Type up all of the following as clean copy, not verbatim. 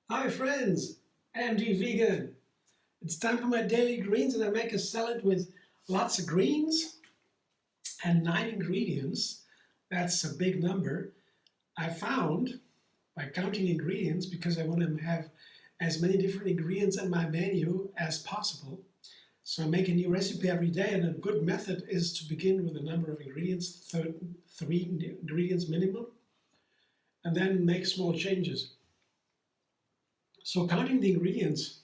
Hi friends, MD Vegan. It's time for my daily greens and I make a salad with lots of greens and 9 ingredients. That's a big number. I found by counting ingredients because I want to have as many different ingredients in my menu as possible. So I make a new recipe every day and a good method is to begin with a number of ingredients, 3 ingredients minimum, and then make small changes. So counting the ingredients,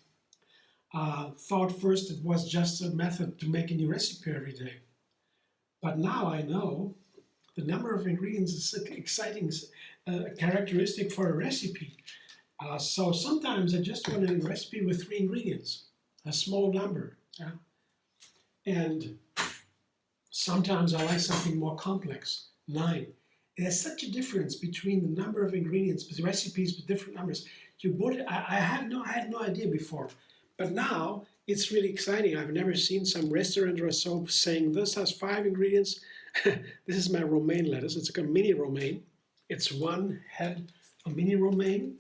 thought first it was just a method to make a new recipe every day. But now I know the number of ingredients is an exciting characteristic for a recipe. So sometimes I just want a recipe with 3 ingredients, a small number. And sometimes I like something more complex, 9. There's such a difference between the number of ingredients, with recipes with different numbers. I had no idea before, but now it's really exciting. I've never seen some restaurant or so saying this has 5 ingredients. This is my romaine lettuce. It's like a mini romaine. It's 1 head of mini romaine.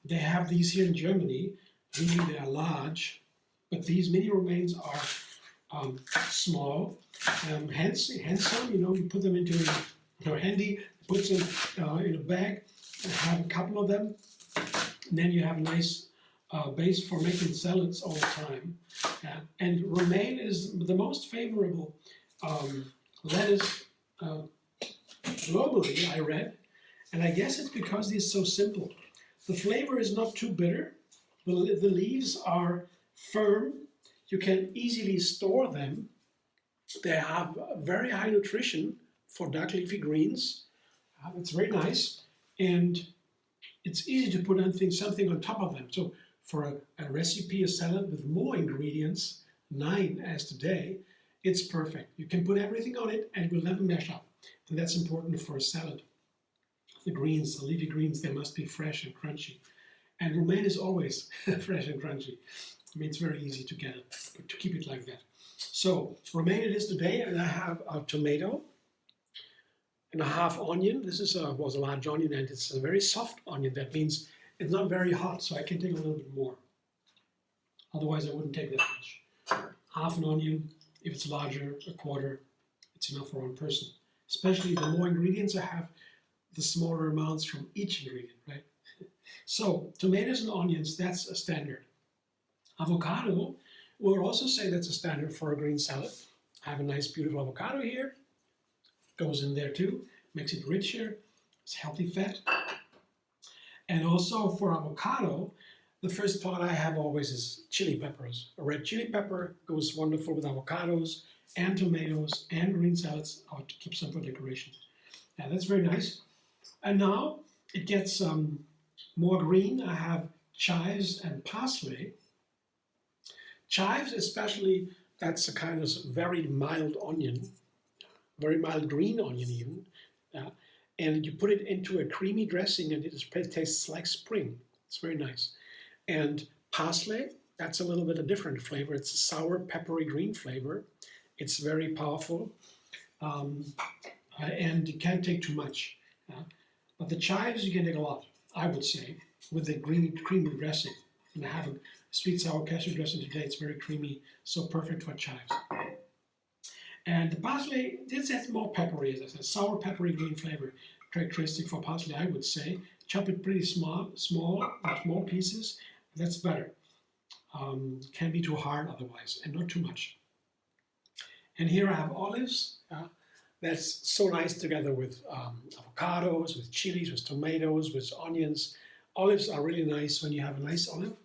They have these here in Germany. Usually they are large, but these mini romaines are small, handsome. You put them into handy. Put them in a bag and have a couple of them. And then you have a nice base for making salads all the time. And romaine is the most favorable lettuce globally, I read. And I guess it's because it's so simple. The flavor is not too bitter. The leaves are firm. You can easily store them. They have very high nutrition for dark leafy greens. It's very nice. And it's easy to put something on top of them. So for a recipe, a salad with more ingredients, 9 as today, it's perfect. You can put everything on it and it will never mash up. And that's important for a salad. The greens, the leafy greens, they must be fresh and crunchy. And romaine is always fresh and crunchy. I mean, it's very easy to get it, to keep it like that. So romaine it is today, and I have a tomato and a half onion. This was a large onion, and it's a very soft onion. That means it's not very hot, so I can take a little bit more. Otherwise, I wouldn't take that much. Half an onion, if it's larger, a quarter, it's enough for 1 person. Especially the more ingredients I have, the smaller amounts from each ingredient, right? So tomatoes and onions, that's a standard. Avocado, we'll also say that's a standard for a green salad. I have a nice, beautiful avocado here. Goes in there too, makes it richer, it's healthy fat. And also for avocado, the first thought I have always is chili peppers. A red chili pepper goes wonderful with avocados and tomatoes and green salads. I want to keep some for decoration. Yeah, that's very nice. And now it gets more green. I have chives and parsley. Chives especially, that's a kind of very mild onion. Very mild green onion even, and you put it into a creamy dressing and it tastes like spring. It's very nice. And parsley, that's a little bit a different flavor. It's a sour, peppery green flavor. It's very powerful, and you can't take too much. But the chives, you can take a lot, I would say, with the creamy dressing. And I have a sweet sour cashew dressing today. It's very creamy, so perfect for chives. And the parsley, this has more peppery, as I said, sour, peppery, green flavor, characteristic for parsley, I would say. Chop it pretty small pieces. That's better. Can be too hard otherwise, and not too much. And here I have olives. That's so nice together with avocados, with chilies, with tomatoes, with onions. Olives are really nice when you have a nice olive.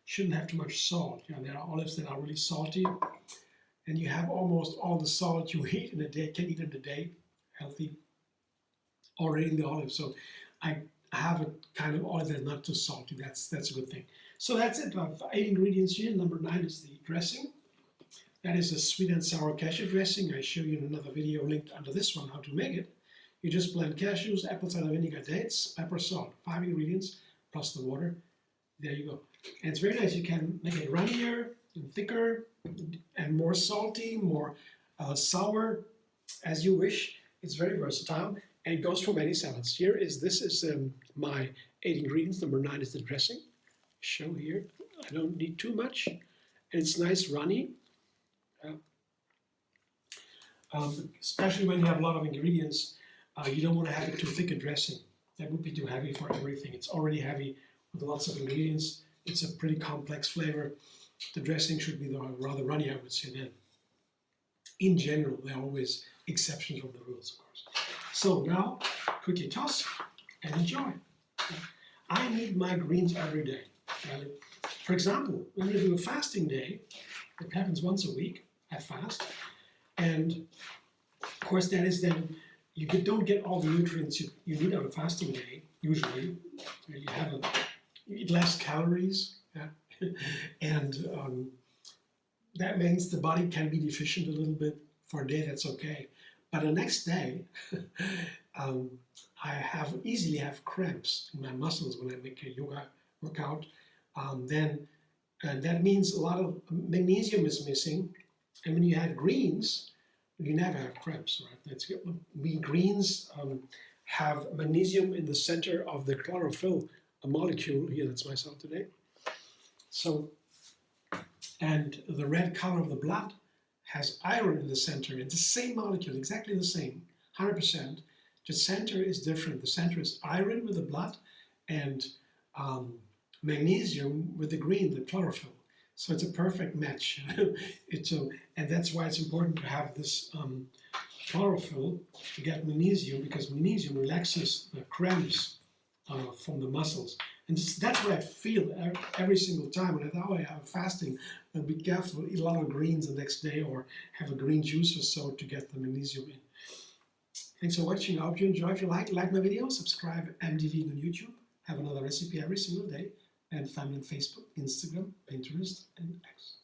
Shouldn't have too much salt. There are olives that are really salty. And you have almost all the salt you eat in a day, can eat in a day, healthy, already in the olive. So I have a kind of olive that's not too salty. That's a good thing. So that's it. I have 8 ingredients here. Number 9 is the dressing. That is a sweet and sour cashew dressing. I show you in another video linked under this one how to make it. You just blend cashews, apple cider vinegar, dates, pepper, salt. 5 ingredients, plus the water. There you go. And it's very nice. You can make it runnier and thicker and more salty, more sour, as you wish. It's very versatile and it goes for many salads. This is my 8 ingredients. Number 9 is the dressing. Show here. I don't need too much. And it's nice runny. Especially when you have a lot of ingredients, you don't want to have it too thick a dressing. That would be too heavy for everything. It's already heavy with lots of ingredients. It's a pretty complex flavor. The dressing should be rather runny, I would say then. In general, there are always exceptions from the rules, of course. So now, quickly toss and enjoy. I need my greens every day. For example, when you do a fasting day, it happens once a week, I fast, and of course that is then, you don't get all the nutrients you need on a fasting day, usually. You eat less calories, yeah? And that means the body can be deficient a little bit for a day, that's okay. But the next day, I easily have cramps in my muscles when I make a yoga workout. That means a lot of magnesium is missing. And when you have greens, you never have cramps, right? Greens have magnesium in the center of the chlorophyll, a molecule here, that's myself today. So, and the red color of the blood has iron in the center. It's the same molecule, exactly the same, 100%. The center is different. The center is iron with the blood and magnesium with the green, the chlorophyll. So it's a perfect match. And that's why it's important to have this chlorophyll to get magnesium, because magnesium relaxes the cramps from the muscles. And that's what I feel every single time. When I thought, oh, I have fasting, I'll be careful, eat a lot of greens the next day or have a green juice or so to get the magnesium in. Thanks for watching. I hope you enjoy. If you like my video, subscribe MD Vegan on YouTube. Have another recipe every single day. And find me on Facebook, Instagram, Pinterest, and X.